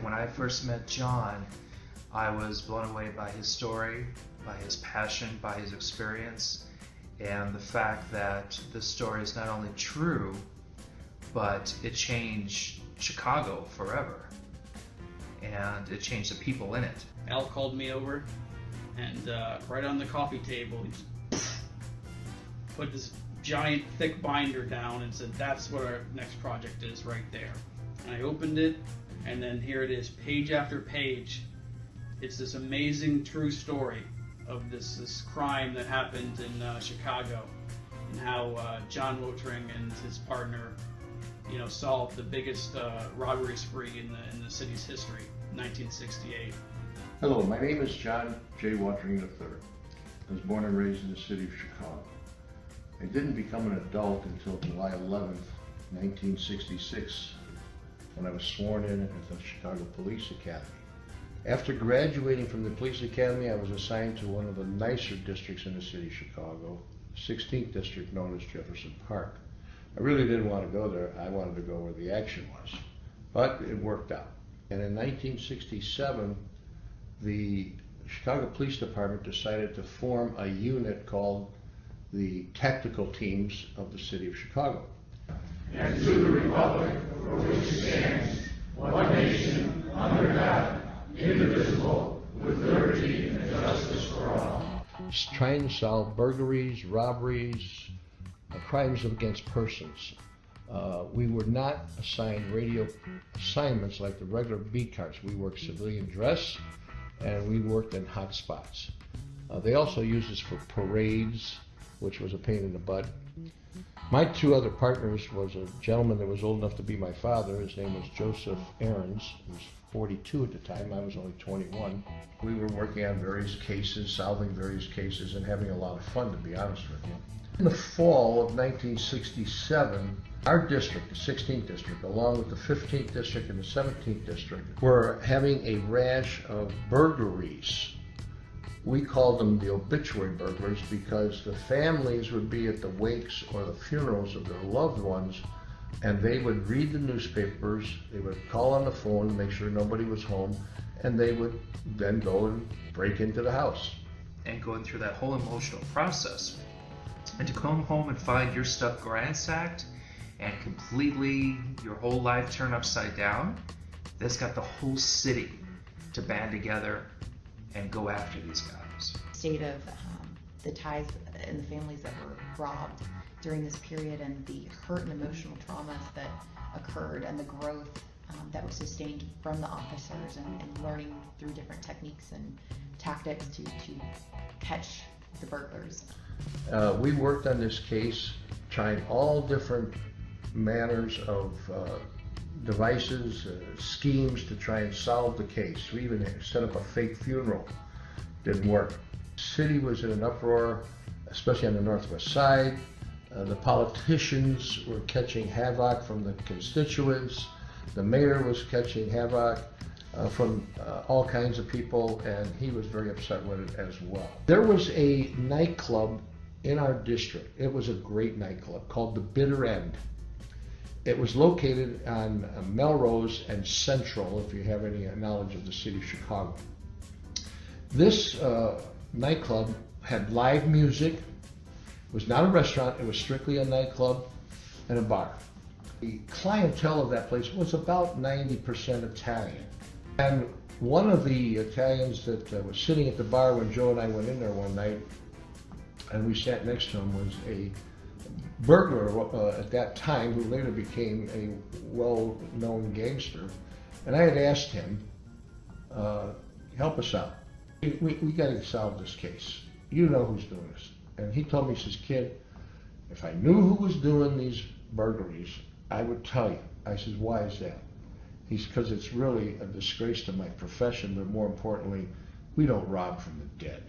when I first met John, I was blown away by his story, by his passion, by his experience, and the fact that the story is not only true, but it changed Chicago forever, and it changed the people in it. Al called me over, and right on the coffee table, he just put this giant thick binder down and said, "That's what our next project is right there." And I opened it, and then here it is, page after page. It's this amazing true story of this crime that happened in Chicago, and how John Wotring and his partner, solved the biggest robbery spree in the city's history, 1968. Hello, my name is John J. Wotring III. I was born and raised in the city of Chicago. I didn't become an adult until July 11th, 1966, when I was sworn in at the Chicago Police Academy. After graduating from the police academy, I was assigned to one of the nicer districts in the city of Chicago, 16th district, known as Jefferson Park. I really didn't want to go there. I wanted to go where the action was, but it worked out. And in 1967, the Chicago Police Department decided to form a unit called the Tactical Teams of the City of Chicago. And to the republic for which it stands, one nation, under God, indivisible, with liberty and justice for all. Trying to solve burglaries, robberies, crimes against persons. We were not assigned radio assignments like the regular beat cars. We worked civilian dress, and we worked in hot spots. They also used us for parades, which was a pain in the butt. My two other partners was a gentleman that was old enough to be my father. His name was Joseph Ahrens. He was 42 at the time. I was only 21. We were working on various cases, solving various cases, and having a lot of fun, to be honest with you. In the fall of 1967, our district, the 16th district, along with the 15th district and the 17th district, were having a rash of burglaries. We called them the Obituary Burglaries because the families would be at the wakes or the funerals of their loved ones, and they would read the newspapers, they would call on the phone to make sure nobody was home, and they would then go and break into the house. And going through that whole emotional process, and to come home and find your stuff ransacked and completely your whole life turned upside down, that's got the whole city to band together and go after these guys. State of the ties and the families that were robbed during this period, and the hurt and emotional traumas that occurred, and the growth that was sustained from the officers, and learning through different techniques and tactics to catch the burglars. We worked on this case trying all different manners of devices, schemes to try and solve the case. We even set up a fake funeral. Didn't work. The city was in an uproar, especially on the northwest side. The politicians were catching havoc from the constituents. The mayor was catching havoc from all kinds of people, and he was very upset with it as well. There was a nightclub in our district. It was a great nightclub called the Bitter End. It was located on Melrose and Central, if you have any knowledge of the city of Chicago. This nightclub had live music. It was not a restaurant, it was strictly a nightclub and a bar. The clientele of that place was about 90% Italian. And one of the Italians that was sitting at the bar when Joe and I went in there one night, and we sat next to him, was a burglar at that time, who later became a well-known gangster. And I had asked him, help us out. We got to solve this case. You know who's doing this. And he told me, he says, kid, if I knew who was doing these burglaries, I would tell you. I says, why is that? He's, because it's really a disgrace to my profession, but more importantly, we don't rob from the dead.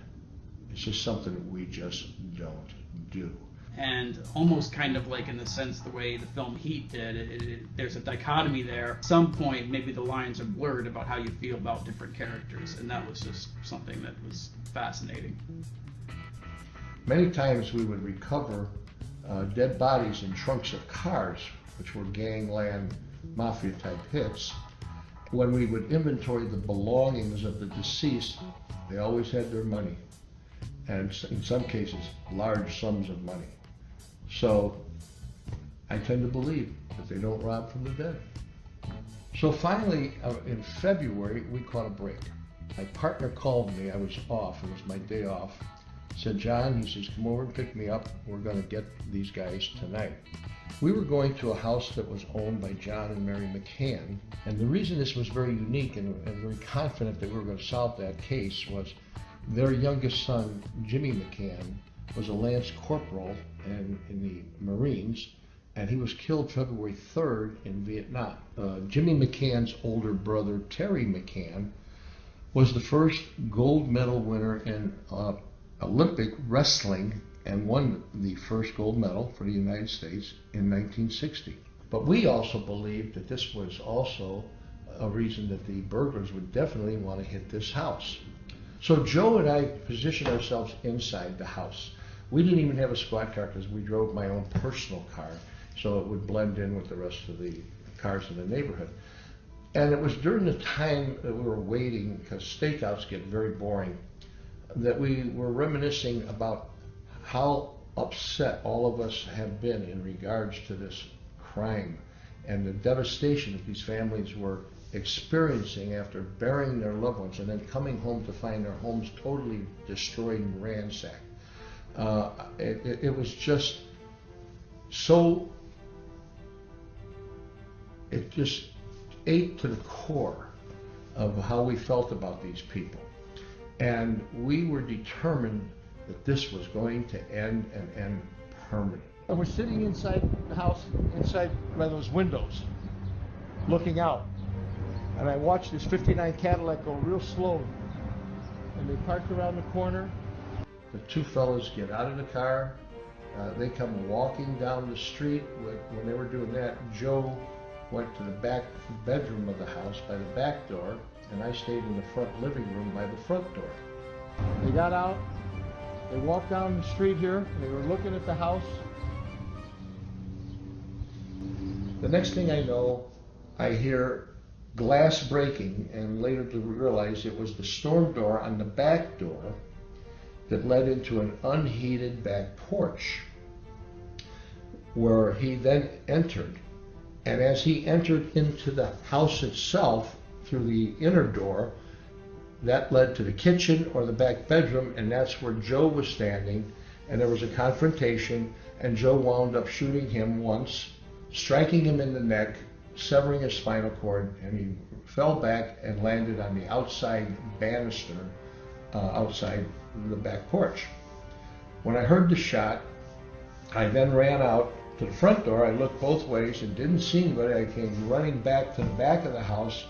It's just something that we just don't do. And almost kind of like in the sense the way the film Heat did, there's a dichotomy there. At some point, maybe the lines are blurred about how you feel about different characters, and that was just something that was fascinating. Many times we would recover dead bodies in trunks of cars, which were gangland, mafia type hits, when we would inventory the belongings of the deceased, they always had their money, and in some cases, large sums of money. So I tend to believe that they don't rob from the dead. So finally, in February, we caught a break. My partner called me, I was off, it was my day off. Said, John, he says, come over and pick me up. We're gonna get these guys tonight. We were going to a house that was owned by John and Mary McCann. And the reason this was very unique and very confident that we were gonna solve that case was their youngest son, Jimmy McCann, was a Lance Corporal in the Marines, and he was killed February 3rd in Vietnam. Jimmy McCann's older brother, Terry McCann, was the first gold medal winner in Olympic wrestling and won the first gold medal for the United States in 1960. But we also believed that this was also a reason that the burglars would definitely want to hit this house. So Joe and I positioned ourselves inside the house. We didn't even have a squad car because we drove my own personal car, so it would blend in with the rest of the cars in the neighborhood. And it was during the time that we were waiting, because stakeouts get very boring, that we were reminiscing about how upset all of us have been in regards to this crime and the devastation that these families were experiencing after burying their loved ones and then coming home to find their homes totally destroyed and ransacked. It was just so, it just ate to the core of how we felt about these people. And we were determined that this was going to end and end permanent. And we're sitting inside the house, inside by those windows, looking out. And I watched this 59 Cadillac go real slow. And they parked around the corner. The two fellas get out of the car. They come walking down the street. When they were doing that, Joe went to the back bedroom of the house by the back door, and I stayed in the front living room by the front door. They got out, they walked down the street here, and they were looking at the house. The next thing I know, I hear glass breaking, and later to realize it was the storm door on the back door that led into an unheated back porch, where he then entered. And as he entered into the house itself through the inner door, that led to the kitchen or the back bedroom, and that's where Joe was standing. And there was a confrontation, and Joe wound up shooting him once, striking him in the neck, severing his spinal cord, and he fell back and landed on the outside banister outside the back porch. When I heard the shot, I then ran out to the front door. I looked both ways and didn't see anybody. I came running back to the back of the house.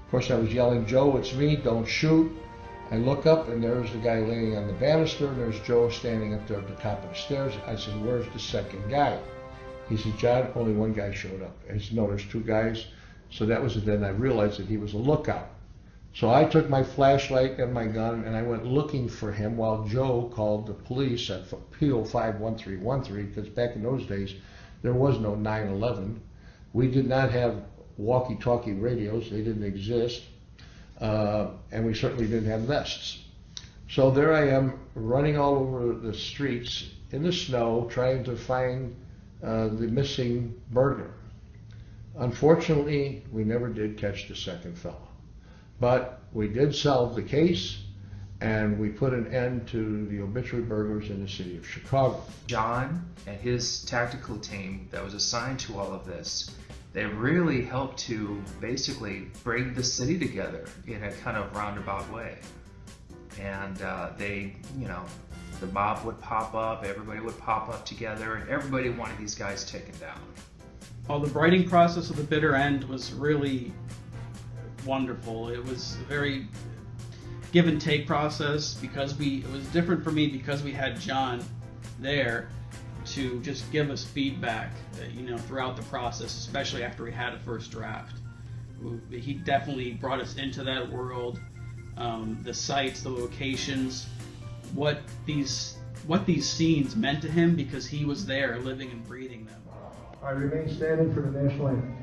Of course, I was yelling, Joe, it's me, don't shoot. I look up, and there's the guy laying on the banister, and there's Joe standing up there at the top of the stairs. I said, where's the second guy? He said, John, only one guy showed up. I said, no, there's two guys. So that was it. Then I realized that he was a lookout. So I took my flashlight and my gun, and I went looking for him while Joe called the police at PO 51313, because back in those days, there was no 911. We did not have walkie-talkie radios. They didn't exist. And we certainly didn't have vests. So there I am, running all over the streets in the snow, trying to find the missing burglar. Unfortunately, we never did catch the second fellow. But we did solve the case, and we put an end to the obituary burglars in the city of Chicago. John and his tactical team that was assigned to all of this, they really helped to basically bring the city together in a kind of roundabout way. And they, the mob would pop up, everybody would pop up together, and everybody wanted these guys taken down. Well, the writing process of The Bitter End was really wonderful. It was a very give and take process because it was different for me because we had John there to just give us feedback, throughout the process, especially after we had a first draft. He definitely brought us into that world, the sites, the locations, what these scenes meant to him because he was there living and breathing them. I remain standing for the national anthem.